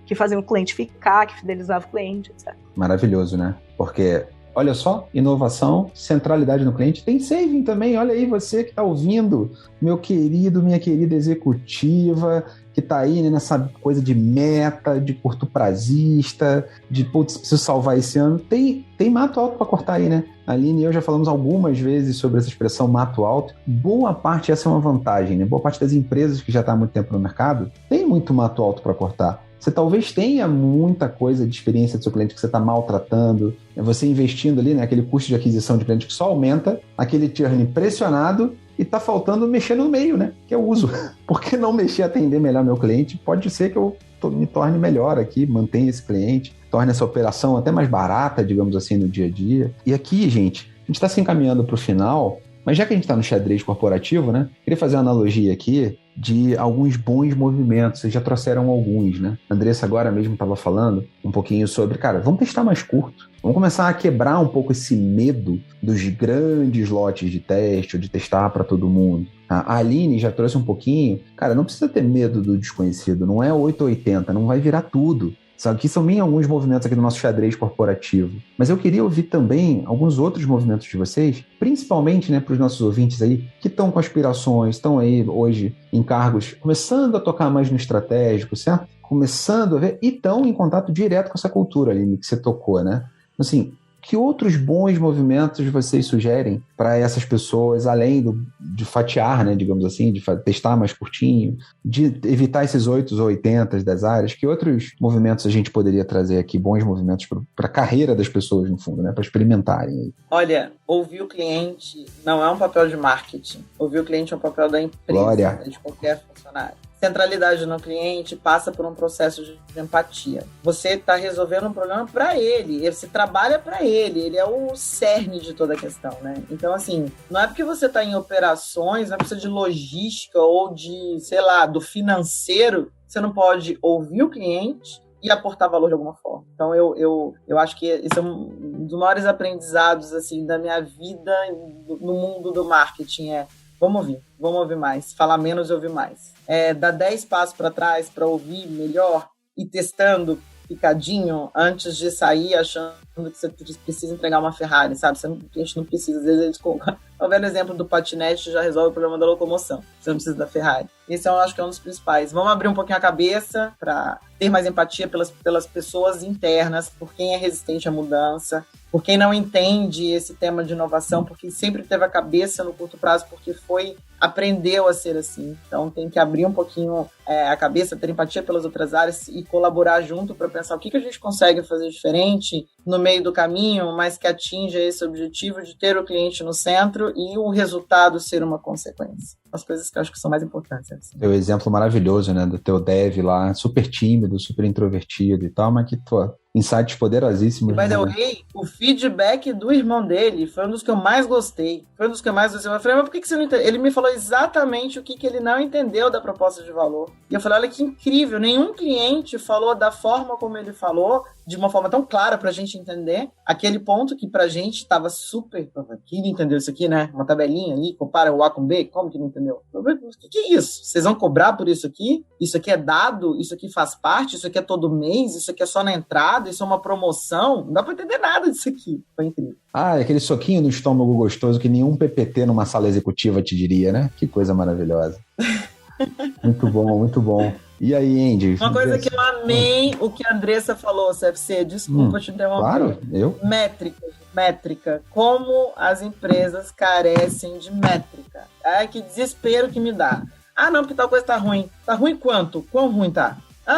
que faziam o cliente ficar, que fidelizava o cliente, etc. Maravilhoso, né? Porque, olha só, inovação, centralidade no cliente, tem saving também, olha aí você que está ouvindo, meu querido, minha querida executiva, que tá aí, né, nessa coisa de meta, de curto prazista, de putz, preciso salvar esse ano. Tem mato alto para cortar aí, né? A Aline e eu já falamos algumas vezes sobre essa expressão mato alto. Boa parte, essa é uma vantagem, né? Boa parte das empresas que já está há muito tempo no mercado tem muito mato alto para cortar. Você talvez tenha muita coisa de experiência do seu cliente que você está maltratando, você investindo ali, né, aquele custo de aquisição de cliente que só aumenta, aquele churn pressionado, e tá faltando mexer no meio, né? Que é o uso. Por que não mexer, atender melhor meu cliente? Pode ser que eu me torne melhor aqui, mantenha esse cliente, torne essa operação até mais barata, digamos assim, no dia a dia. E aqui, gente, a gente está se encaminhando para o final, mas já que a gente está no xadrez corporativo, né? Queria fazer uma analogia aqui de alguns bons movimentos. Vocês já trouxeram alguns, né? A Andressa agora mesmo estava falando um pouquinho sobre, cara, vamos testar mais curto. Vamos começar a quebrar um pouco esse medo dos grandes lotes de teste ou de testar para todo mundo. A Aline já trouxe um pouquinho. Cara, não precisa ter medo do desconhecido. Não é 880, não vai virar tudo. Aqui são bem alguns movimentos aqui do nosso xadrez corporativo. Mas eu queria ouvir também alguns outros movimentos de vocês, principalmente, né, para os nossos ouvintes aí, que estão com aspirações, estão aí hoje em cargos, começando a tocar mais no estratégico, certo? Começando a ver, e estão em contato direto com essa cultura, Aline, que você tocou, né? Assim, que outros bons movimentos vocês sugerem para essas pessoas, além de fatiar, né, digamos assim, de testar mais curtinho, de evitar esses 8 ou 80 das áreas? Que outros movimentos a gente poderia trazer aqui, bons movimentos para a carreira das pessoas, no fundo, né, para experimentarem? Olha, ouvir o cliente não é um papel de marketing. Ouvir o cliente é um papel da empresa, Glória. De qualquer funcionário. Centralidade no cliente passa por um processo de empatia. Você está resolvendo um problema para ele, você trabalha para ele é o cerne de toda a questão, né? Então, assim, não é porque você está em operações, não é precisa de logística ou de, sei lá, do financeiro, você não pode ouvir o cliente e aportar valor de alguma forma. Então, eu acho que esse é um dos maiores aprendizados, assim, da minha vida no mundo do marketing, vamos ouvir mais, falar menos e ouvir mais. Dar 10 passos para trás para ouvir melhor e testando picadinho antes de sair achando que você precisa entregar uma Ferrari, sabe? A gente não precisa, às vezes eles colocam. Ao ver o exemplo do patinete, já resolve o problema da locomoção. Você não precisa da Ferrari. Esse eu acho que é um dos principais. Vamos abrir um pouquinho a cabeça para ter mais empatia pelas pessoas internas, por quem é resistente à mudança, por quem não entende esse tema de inovação, porque sempre teve a cabeça no curto prazo, porque aprendeu a ser assim. Então tem que abrir um pouquinho a cabeça, ter empatia pelas outras áreas e colaborar junto para pensar o que a gente consegue fazer diferente no meio do caminho, mas que atinja esse objetivo de ter o cliente no centro e o resultado ser uma consequência. As coisas que eu acho que são mais importantes. Assim. O exemplo maravilhoso, né, do teu dev lá, super tímido, super introvertido e tal, mas que, insights poderosíssimos. By the way, o feedback do irmão dele foi um dos que eu mais gostei. Eu falei, mas por que você não entendeu? Ele me falou exatamente o que ele não entendeu da proposta de valor. E eu falei, olha que incrível, nenhum cliente falou da forma como ele falou, de uma forma tão clara pra gente entender, aquele ponto que pra gente tava super... Quem não entendeu isso aqui, né? Uma tabelinha ali, compara o A com B, como que não entendeu? O que é isso? Vocês vão cobrar por isso aqui? Isso aqui é dado? Isso aqui faz parte? Isso aqui é todo mês? Isso aqui é só na entrada? Isso é uma promoção? Não dá pra entender nada disso aqui. Foi incrível. É aquele soquinho no estômago gostoso que nenhum PPT numa sala executiva te diria, né? Que coisa maravilhosa. Muito bom, muito bom. E aí, Andy? Uma coisa que eu amei, o que a Andressa falou, CFC, desculpa te interromper. Claro, eu? Métrica. Como as empresas carecem de métrica. Que desespero que me dá. Não, porque tal coisa tá ruim. Tá ruim quanto? Quão ruim tá?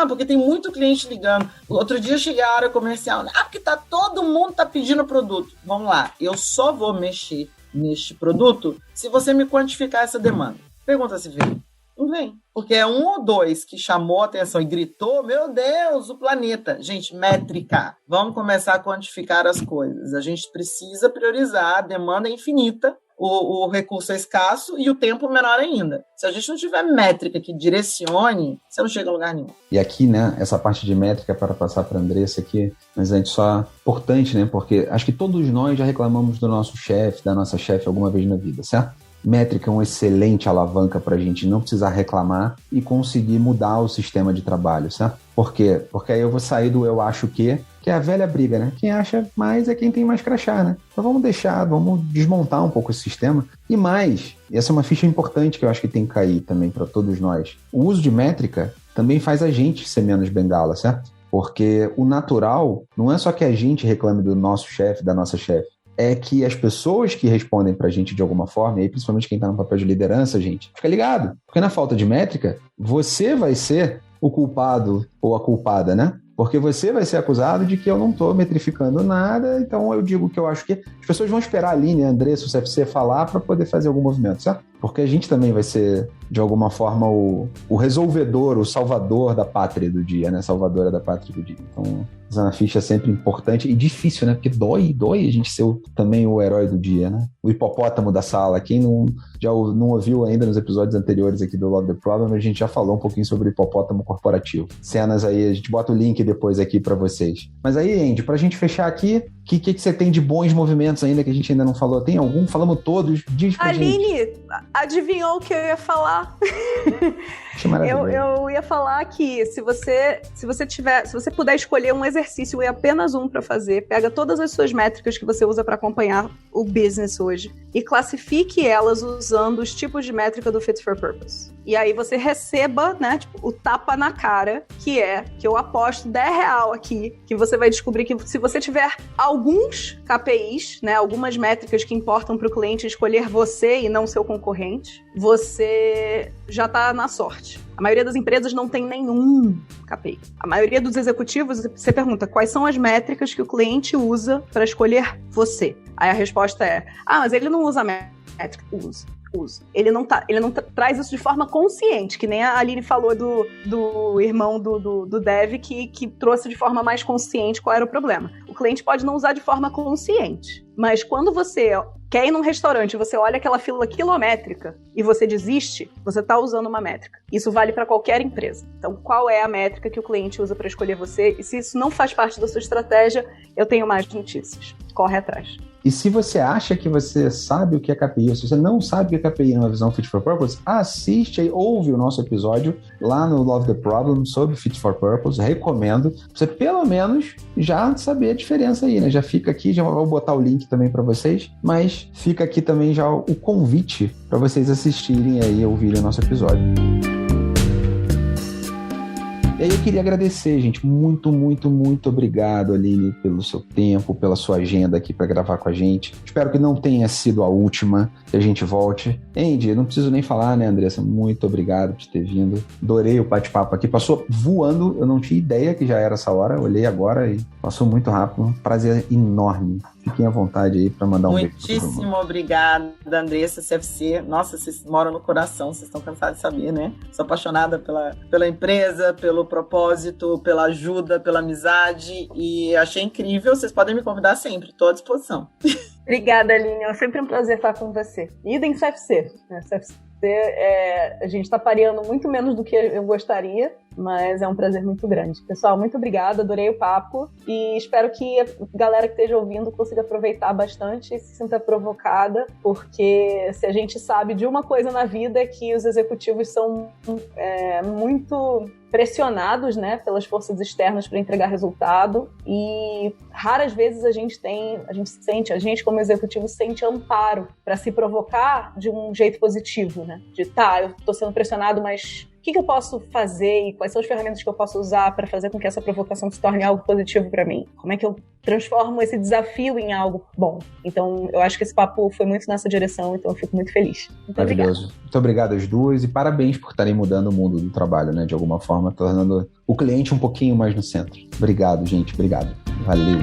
Porque tem muito cliente ligando. Outro dia cheguei à área comercial. Porque todo mundo tá pedindo produto. Vamos lá, eu só vou mexer neste produto se você me quantificar essa demanda. Pergunta se vem. Não vem. Porque é 1 ou 2 que chamou a atenção e gritou, meu Deus, o planeta. Gente, métrica. Vamos começar a quantificar as coisas. A gente precisa priorizar, a demanda é infinita, o recurso é escasso e o tempo menor ainda. Se a gente não tiver métrica que direcione, você não chega a lugar nenhum. E aqui, né, essa parte de métrica para passar para a Andressa aqui, mas a gente só importante, né, porque acho que todos nós já reclamamos do nosso chefe, da nossa chefe alguma vez na vida, certo? Métrica é uma excelente alavanca para a gente não precisar reclamar e conseguir mudar o sistema de trabalho, certo? Por quê? Porque aí eu vou sair do eu acho que é a velha briga, né? Quem acha mais é quem tem mais crachá, né? Então vamos desmontar um pouco esse sistema. E mais, essa é uma ficha importante que eu acho que tem que cair também para todos nós. O uso de métrica também faz a gente ser menos bengala, certo? Porque o natural não é só que a gente reclame do nosso chefe, da nossa chefe. É que as pessoas que respondem pra gente de alguma forma, e aí principalmente quem tá no papel de liderança, gente, fica ligado. Porque na falta de métrica, você vai ser o culpado ou a culpada, né? Porque você vai ser acusado de que eu não tô metrificando nada, então eu digo que eu acho que as pessoas vão esperar a Aline, a Andressa, o CFC falar para poder fazer algum movimento, certo? Porque a gente também vai ser, de alguma forma, o resolvedor, o salvador da pátria do dia, né? Salvadora da pátria do dia. Então, usar a ficha é sempre importante e difícil, né? Porque dói a gente ser também o herói do dia, né? O hipopótamo da sala. Quem já não ouviu ainda nos episódios anteriores aqui do Love the Problem, a gente já falou um pouquinho sobre o hipopótamo corporativo. Cenas aí, a gente bota o link depois aqui para vocês. Mas aí, Andy, pra gente fechar aqui, o que você tem de bons movimentos ainda que a gente ainda não falou? Tem algum? Falamos todos. Diz pra Aline, gente. Adivinhou o que eu ia falar? Eu ia falar que se você puder escolher um exercício e apenas um para fazer, pega todas as suas métricas que você usa para acompanhar o business hoje e classifique elas usando os tipos de métrica do Fit for Purpose. E aí você receba, né, tipo, o tapa na cara, que eu aposto R$10 aqui, que você vai descobrir que se você tiver alguns KPIs, né, algumas métricas que importam para o cliente escolher você e não seu concorrente, você já tá na sorte. A maioria das empresas não tem nenhum KPI. A maioria dos executivos, você pergunta quais são as métricas que o cliente usa para escolher você. Aí a resposta é, mas ele não usa métrica. Usa. Ele não traz isso de forma consciente, que nem a Aline falou do irmão do Dev, que trouxe de forma mais consciente qual era o problema. O cliente pode não usar de forma consciente, mas quando você quer ir num restaurante, você olha aquela fila quilométrica e você desiste, você está usando uma métrica. Isso vale para qualquer empresa. Então, qual é a métrica que o cliente usa para escolher você? E se isso não faz parte da sua estratégia, eu tenho mais notícias. Corre atrás. E se você acha que você sabe o que é KPI, ou se você não sabe o que é KPI numa visão Fit for Purpose, assiste aí, ouve o nosso episódio lá no Love the Problem sobre Fit for Purpose. Recomendo pra você pelo menos já saber a diferença aí, né? Já fica aqui, já vou botar o link também para vocês, mas fica aqui também já o convite para vocês assistirem aí, ouvirem o nosso episódio. E aí eu queria agradecer, gente, muito, muito, muito obrigado, Aline, pelo seu tempo, pela sua agenda aqui para gravar com a gente. Espero que não tenha sido a última, que a gente volte. Andy, não preciso nem falar, né, Andressa? Muito obrigado por ter vindo. Adorei o bate-papo aqui. Passou voando, eu não tinha ideia que já era essa hora. Eu olhei agora e passou muito rápido. Um prazer enorme. Fiquem à vontade aí para mandar um beijo. Muitíssimo obrigada, Andressa, CFC. Nossa, vocês moram no coração, vocês estão cansados de saber, né? Sou apaixonada pela empresa, pelo propósito, pela ajuda, pela amizade e achei incrível. Vocês podem me convidar sempre, estou à disposição. Obrigada, Aline. É sempre um prazer estar com você. Idem CFC. CFC a gente está pareando muito menos do que eu gostaria, mas é um prazer muito grande. Pessoal, muito obrigada, adorei o papo e espero que a galera que esteja ouvindo consiga aproveitar bastante e se sinta provocada, porque se a gente sabe de uma coisa na vida é que os executivos são muito pressionados, né, pelas forças externas para entregar resultado e raras vezes a gente como executivo sente amparo para se provocar de um jeito positivo, né, eu estou sendo pressionado, mas o que eu posso fazer e quais são as ferramentas que eu posso usar para fazer com que essa provocação se torne algo positivo para mim? Como é que eu transformo esse desafio em algo bom? Então, eu acho que esse papo foi muito nessa direção, então eu fico muito feliz. Maravilhoso. Muito obrigado às duas e parabéns por estarem mudando o mundo do trabalho, né? De alguma forma, tornando o cliente um pouquinho mais no centro. Obrigado, gente. Obrigado. Valeu.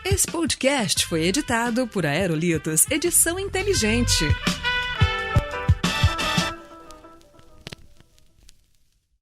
Esse podcast foi editado por Aerolitos Edição Inteligente.